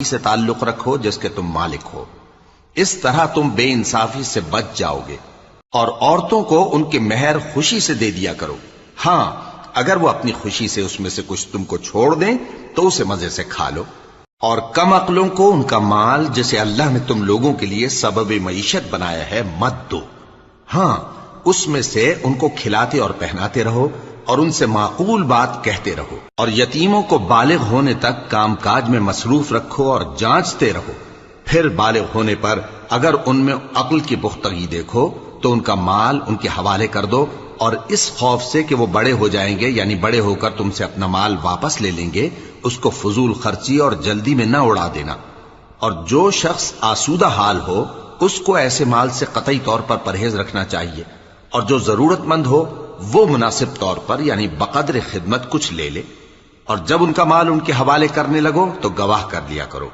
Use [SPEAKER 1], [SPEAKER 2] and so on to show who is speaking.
[SPEAKER 1] سے تعلق رکھو جس کے تم مالک ہو، اس طرح تم بے انصافی سے بچ جاؤ گے۔ اور عورتوں کو ان کے مہر خوشی سے دے دیا کرو، ہاں اگر وہ اپنی خوشی سے اس میں سے کچھ تم کو چھوڑ دیں تو اسے مزے سے کھا لو۔ اور کم عقلوں کو ان کا مال جسے اللہ نے تم لوگوں کے لیے سبب معیشت بنایا ہے مت دو، ہاں اس میں سے ان کو کھلاتے اور پہناتے رہو اور ان سے معقول بات کہتے رہو۔ اور یتیموں کو بالغ ہونے تک کام کاج میں مصروف رکھو اور جانچتے رہو، پھر بالغ ہونے پر اگر ان میں عقل کی پختگی دیکھو تو ان کا مال ان کے حوالے کر دو، اور اس خوف سے کہ وہ بڑے ہو جائیں گے یعنی بڑے ہو کر تم سے اپنا مال واپس لے لیں گے، اس کو فضول خرچی اور جلدی میں نہ اڑا دینا۔ اور جو شخص آسودہ حال ہو اس کو ایسے مال سے قطعی طور پر پرہیز رکھنا چاہیے، اور جو ضرورت مند ہو وہ مناسب طور پر یعنی بقدر خدمت کچھ لے لے، اور جب ان کا مال ان کے حوالے کرنے لگو تو گواہ کر لیا کرو۔